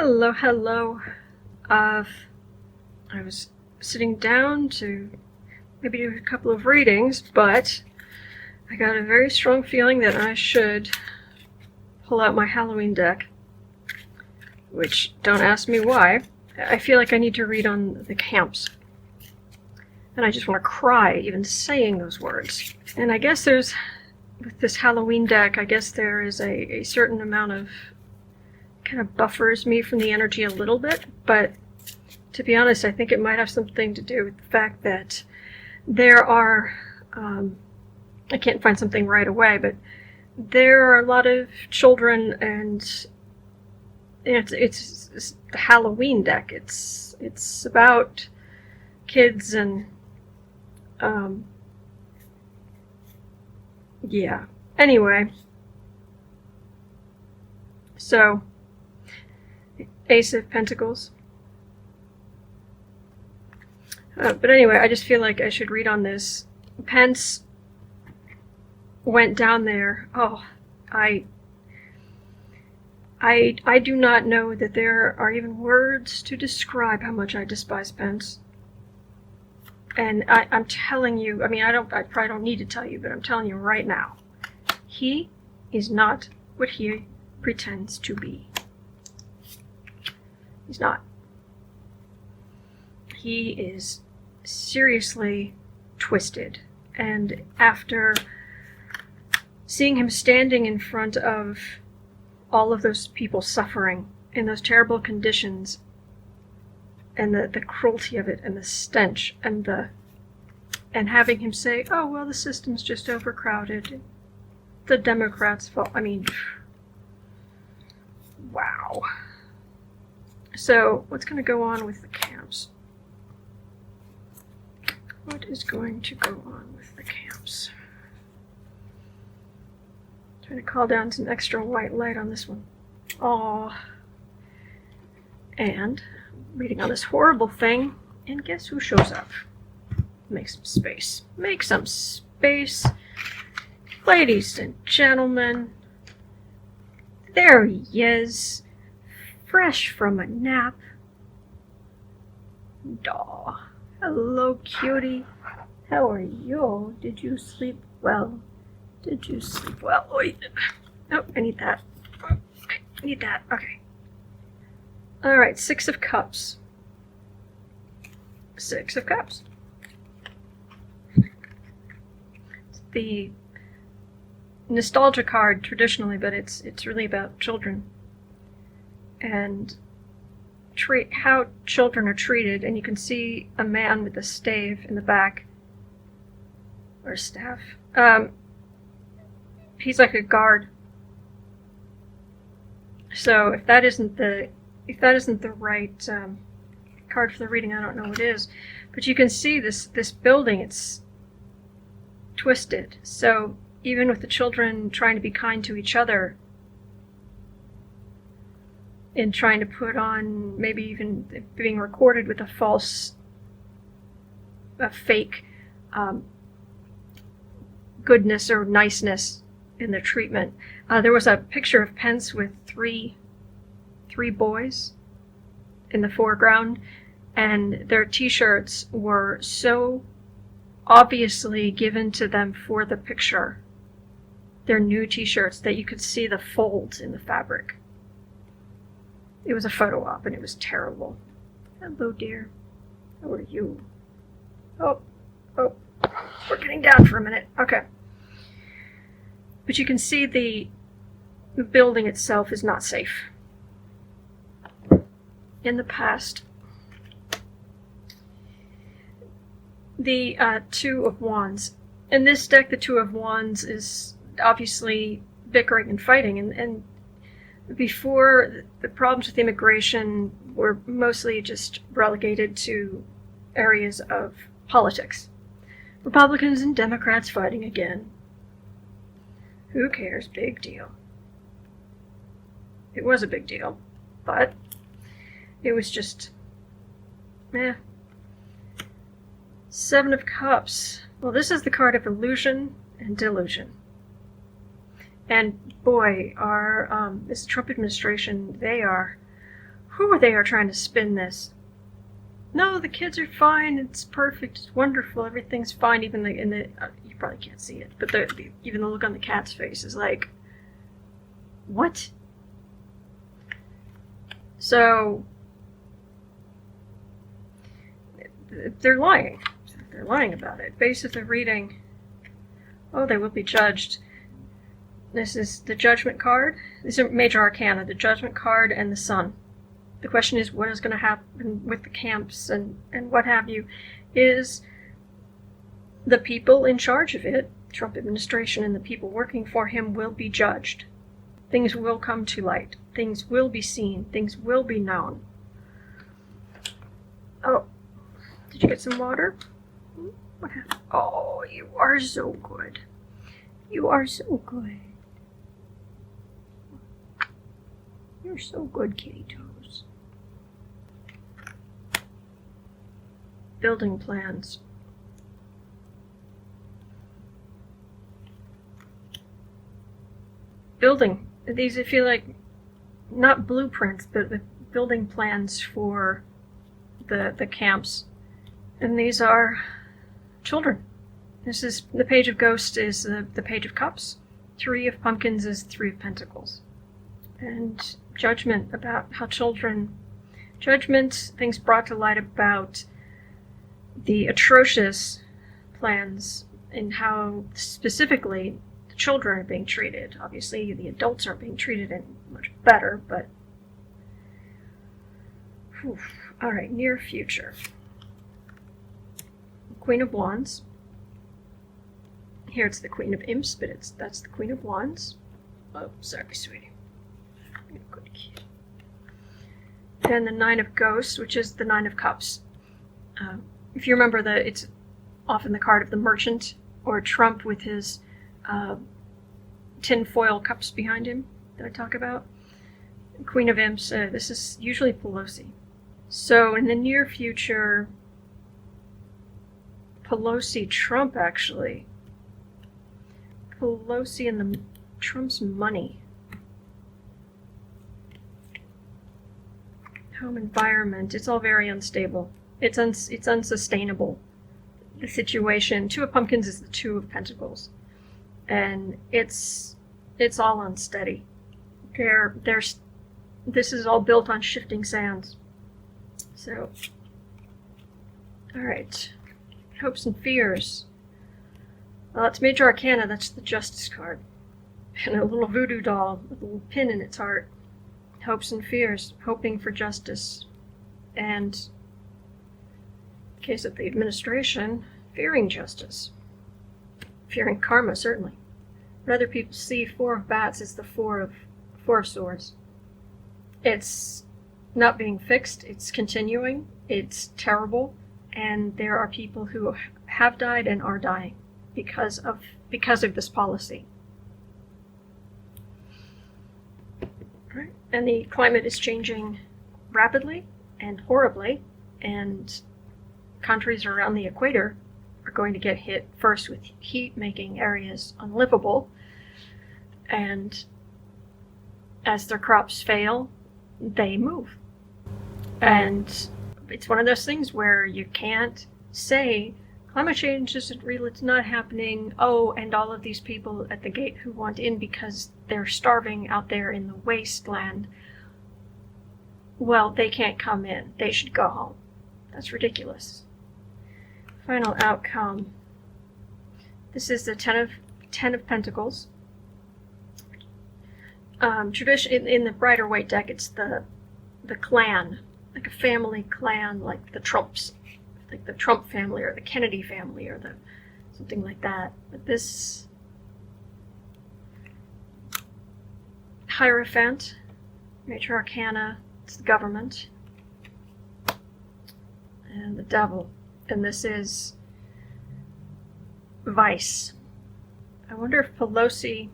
Hello, hello. I was sitting down to maybe do a couple of readings, but I got a very strong feeling that I should pull out my Halloween deck, which don't ask me why. I feel like I need to read on the camps. And I just want to cry even saying those words. And I guess with this Halloween deck, I guess there is a certain amount of kind of buffers me from the energy a little bit, but to be honest, I think it might have something to do with the fact that there are, I can't find something right away, but there are a lot of children, and it's the Halloween deck. It's about kids and, yeah. Anyway, so Ace of Pentacles. But anyway, I just feel like I should read on this. Pence went down there. Oh, I do not know that there are even words to describe how much I despise Pence. And I'm telling you, I mean, I probably don't need to tell you, but I'm telling you right now, he is not what he pretends to be. He's not. He is seriously twisted. And after seeing him standing in front of all of those people suffering in those terrible conditions, and the cruelty of it, and the stench, and having him say, oh, well, the system's just overcrowded. The Democrats' fault. I mean, wow. So, what's going to go on with the camps? What is going to go on with the camps? Trying to call down some extra white light on this one. Aww. And reading on this horrible thing, and guess who shows up? Make some space. Make some space. Ladies and gentlemen, there he is, fresh from a nap. Aw, hello, cutie. How are you? Did you sleep well? Did you sleep well? Wait. Oh, I need that. I need that. Okay. Alright, Six of Cups. Six of Cups. It's the nostalgia card traditionally, but it's really about children. And how children are treated, and you can see a man with a stave in the back. Or staff. He's like a guard. So if that isn't the right card for the reading, I don't know what is. But you can see this building, it's twisted. So even with the children trying to be kind to each other, and trying to put on, maybe even being recorded with a fake goodness or niceness in the treatment. There was a picture of Pence with three boys in the foreground, and their t-shirts were so obviously given to them for the picture. They're new t-shirts that you could see the folds in the fabric. It was a photo op, and it was terrible. Hello, dear. How are you? Oh, we're getting down for a minute. Okay. But you can see the building itself is not safe. In the past, the Two of Wands. In this deck, the Two of Wands is obviously bickering and fighting, and before, the problems with immigration were mostly just relegated to areas of politics. Republicans and Democrats fighting again. Who cares? Big deal. It was a big deal, but it was just, meh. Seven of Cups. Well, this is the card of illusion and delusion. And boy, this Trump administration, they are Whew, they are trying to spin this. No, the kids are fine. It's perfect. It's wonderful. Everything's fine. Even you probably can't see it, but even the look on the cat's face is like, what? So they're lying. They're lying about it. Base of the reading. Oh, they will be judged. This is the judgment card. These are major arcana, the judgment card and the sun. The question is, what is going to happen with the camps and what have you? Is the people in charge of it, Trump administration and the people working for him, will be judged. Things will come to light. Things will be seen. Things will be known. Oh, did you get some water? What happened? Oh, you are so good. You are so good. You're so good, kitty toes. Building plans. Building. These, I feel like, not blueprints, but the building plans for the camps. And these are children. This is the Page of Ghosts is the Page of Cups. Three of Pumpkins is Three of Pentacles. And judgment about how children, things brought to light about the atrocious plans and how specifically the children are being treated. Obviously, the adults aren't being treated any much better, but whew. All right, near future. Queen of Wands. Here it's the Queen of Imps, but that's the Queen of Wands. Oh, sorry, sweetie. Good kid. And the Nine of Ghosts, which is the Nine of Cups. If you remember, it's often the card of the merchant or Trump with his tinfoil cups behind him that I talk about. Queen of Imps, this is usually Pelosi. So in the near future, Pelosi, Trump actually. Pelosi and Trump's money. Home environment, it's all very unstable. It's unsustainable. The situation. Two of Pumpkins is the Two of Pentacles. And it's all unsteady. This is all built on shifting sands. So, alright. Hopes and fears. Well, that's Major Arcana, that's the Justice card. And a little voodoo doll with a little pin in its heart. Hopes and fears, hoping for justice. And, in the case of the administration, fearing justice. Fearing karma, certainly. But other people see Four of Bats as the Four of Swords. It's not being fixed, it's continuing, it's terrible, and there are people who have died and are dying because of this policy. Right. And the climate is changing rapidly and horribly, and countries around the equator are going to get hit first with heat, making areas unlivable, and as their crops fail, they move. And it's one of those things where you can't say climate change isn't real, it's not happening, oh, and all of these people at the gate who want in because they're starving out there in the wasteland, well, they can't come in, they should go home. That's ridiculous. Final outcome. This is the Ten of Pentacles. Tradition in the Brighter White deck, it's the clan, like a family clan, like the Trumps, like the Trump family or the Kennedy family or the something like that. But this Hierophant, Major Arcana, it's the government, and the Devil, and this is Vice. I wonder if Pelosi,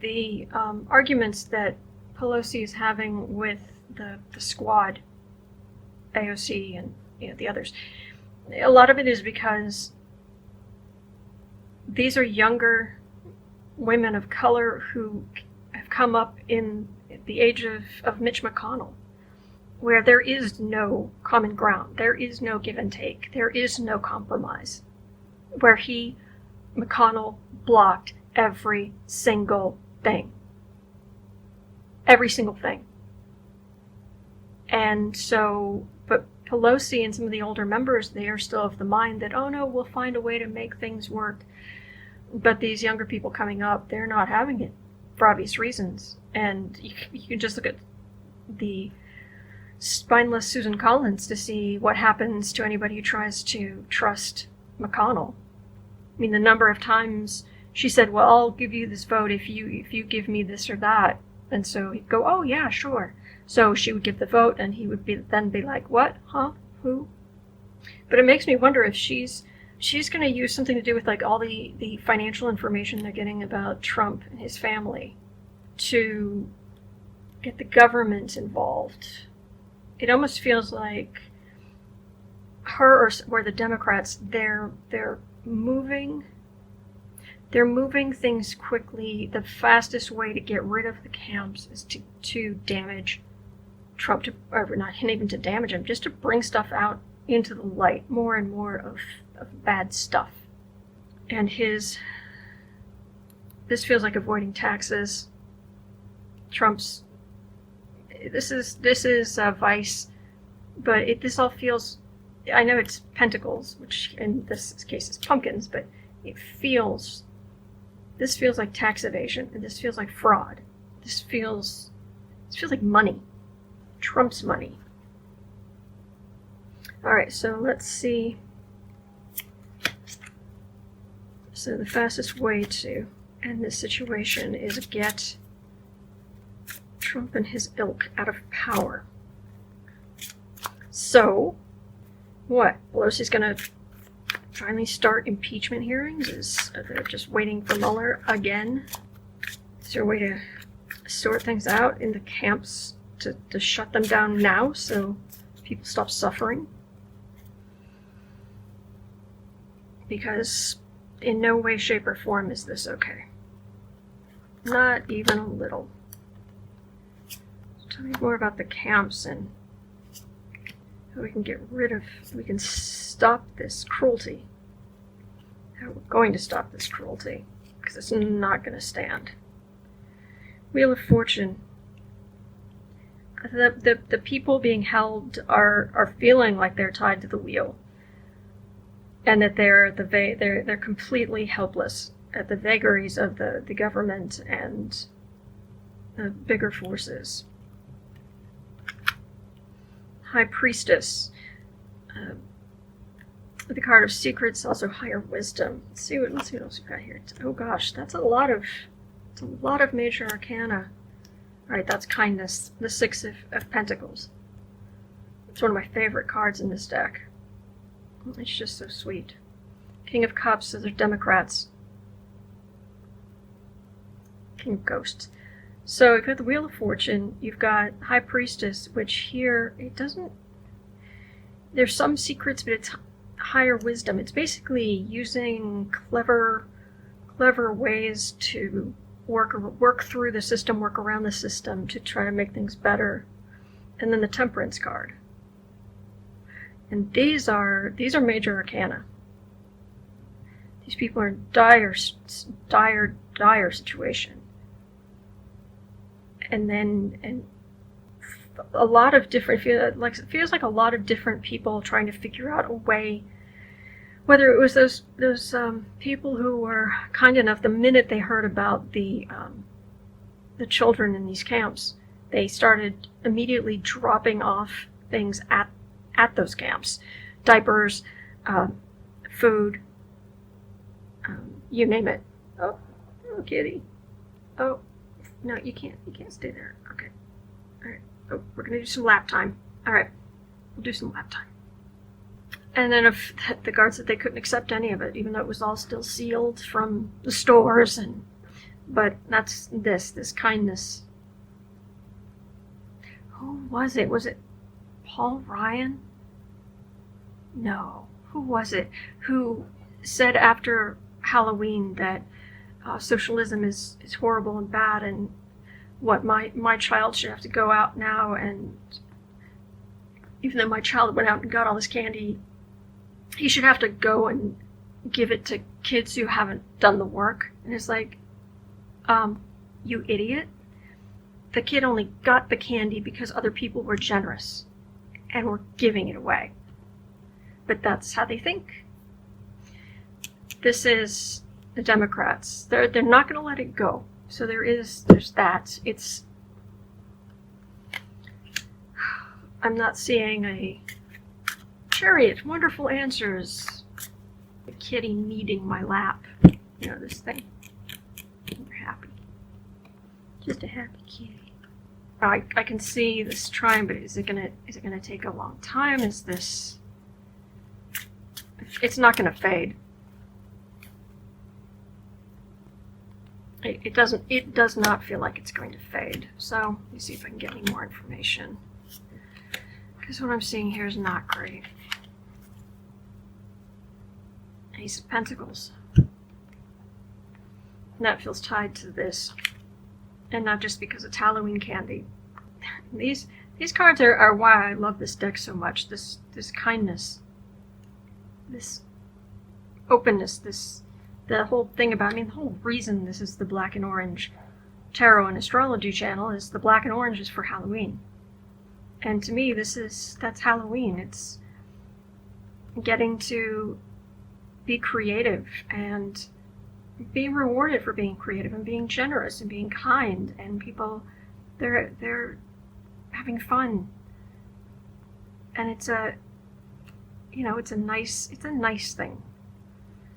the arguments that Pelosi is having with the squad, AOC and the others, a lot of it is because these are younger women of color who have come up in the age of Mitch McConnell, where there is no common ground, there is no give and take, there is no compromise, where McConnell, blocked every single thing. Every single thing. And so, but Pelosi and some of the older members, they are still of the mind that, oh no, we'll find a way to make things work. But these younger people coming up, they're not having it for obvious reasons. And you can just look at the spineless Susan Collins to see what happens to anybody who tries to trust McConnell. I mean, the number of times she said, well, I'll give you this vote if you give me this or that. And so he'd go, oh yeah, sure. So she would give the vote and he would then be like, what? Huh? Who? But it makes me wonder if she's going to use something to do with like all the financial information they're getting about Trump and his family to get the government involved. It almost feels like her or the Democrats, they're moving things quickly. The fastest way to get rid of the camps is to damage Trump, or not even to damage him, just to bring stuff out into the light, more and more of bad stuff. And this feels like avoiding taxes. Trump's, this is Vice, but this all feels, I know it's pentacles, which in this case is pumpkins, but this feels like tax evasion, and this feels like fraud. This feels like money. Trump's money. Alright, so let's see. So the fastest way to end this situation is get Trump and his ilk out of power. So, what? Pelosi's gonna finally start impeachment hearings? They're just waiting for Mueller again? Is there a way to sort things out in the camps to shut them down now so people stop suffering? Because in no way, shape, or form is this okay. Not even a little. Tell me more about the camps and how we can stop this cruelty. How we're going to stop this cruelty, because it's not going to stand. Wheel of Fortune. The people being held are feeling like they're tied to the wheel, and that they're completely helpless at the vagaries of the government and the bigger forces. High Priestess. The card of secrets, also higher wisdom. Let's see what else we got here. Oh gosh, that's a lot of major arcana. Alright, that's kindness. The Six of Pentacles. It's one of my favorite cards in this deck. It's just so sweet. King of Cups, those are Democrats. King of Ghosts. So you've got the Wheel of Fortune, you've got High Priestess, which here, it doesn't... There's some secrets, but it's higher wisdom. It's basically using clever ways to work through the system, work around the system to try to make things better. And then the Temperance card. And these are major arcana. These people are in dire situation. And a lot of different, it feels like a lot of different people trying to figure out a way, whether it was those people who were kind enough, the minute they heard about the children in these camps, they started immediately dropping off things at those camps. Diapers, food, you name it. Oh, kitty. Oh, no, you can't stay there. Okay. Alright. Oh, we're gonna do some lap time. Alright. We'll do some lap time. And then if the guards said they couldn't accept any of it, even though it was all still sealed from the stores, but that's this kindness. Who was it? Was it Paul Ryan? No. Who was it who said after Halloween that socialism is horrible and bad, and what my child should have to go out now, and even though my child went out and got all this candy, he should have to go and give it to kids who haven't done the work. And it's like, you idiot. The kid only got the candy because other people were generous and were giving it away. But that's how they think. This is the Democrats. They're not going to let it go. So there's that. I'm not seeing a chariot, wonderful answers. A kitty kneading my lap. You know, this thing. We're happy. Just a happy kitty. I can see this trying, but is it gonna take a long time? Is this? It's not gonna fade. It does not feel like it's going to fade. So let me see if I can get any more information. Because what I'm seeing here is not great. Ace of Pentacles. And that feels tied to this. And not just because it's Halloween candy. These cards are why I love this deck so much. This kindness. This openness. The whole thing about, the whole reason this is the Black and Orange Tarot and Astrology channel is the black and orange is for Halloween. And to me, that's Halloween. It's getting to be creative and being rewarded for being creative and being generous and being kind, and people, they're having fun. And it's a nice thing.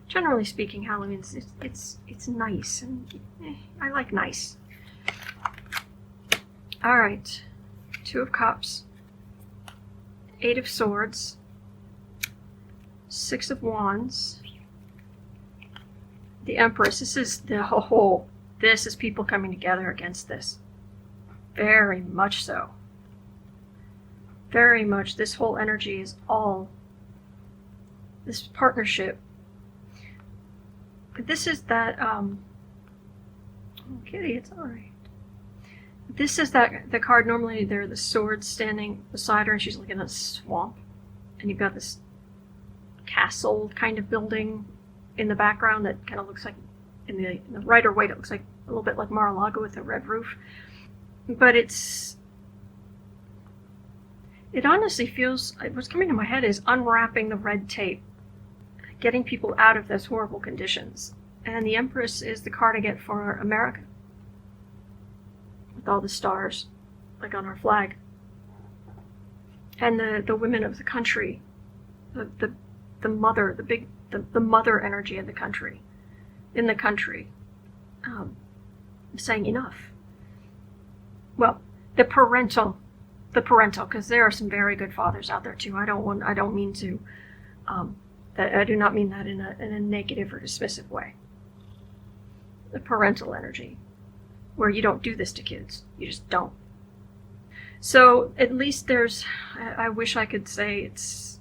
Generally speaking, Halloween, it's nice, and I like nice. All right, 2 of Cups, 8 of Swords, 6 of Wands, the Empress. This is this is people coming together against this. Very much so. Very much. This whole energy is all this partnership. But this is that, oh, kitty, it's alright. This is that, the card, normally they're the swords standing beside her and she's looking at a swamp. And you've got this castle kind of building in the background that kind of looks like, in the Rider Waite, it looks like a little bit like Mar-a-Lago with a red roof. But it honestly feels, what's coming to my head is unwrapping the red tape. Getting people out of those horrible conditions. And the Empress is the card I get for America. With all the stars, like on our flag. And the women of the country. The mother, the mother energy of the country. In the country. Saying enough. Well, the parental, because there are some very good fathers out there too. I don't mean to, I do not mean that in a negative or dismissive way. The parental energy, where you don't do this to kids. You just don't. So at least I wish I could say it's,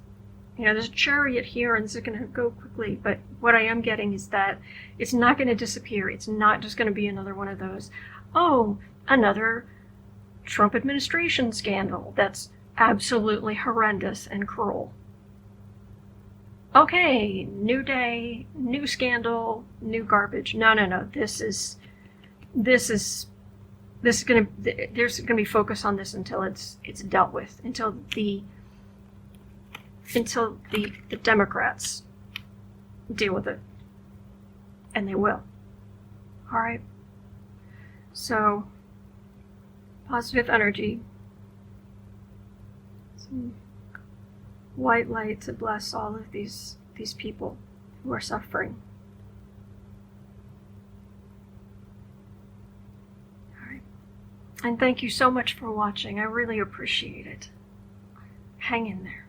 there's a chariot here and it's going to go quickly, but what I am getting is that it's not going to disappear. It's not just going to be another one of those, another Trump administration scandal that's absolutely horrendous and cruel. Okay, new day, new scandal, new garbage. No. There's gonna be focus on this until it's dealt with, until the Democrats deal with it, and they will. All right. So positive energy. Some white light to bless all of these people who are suffering. All right. And thank you so much for watching. I really appreciate it. Hang in there.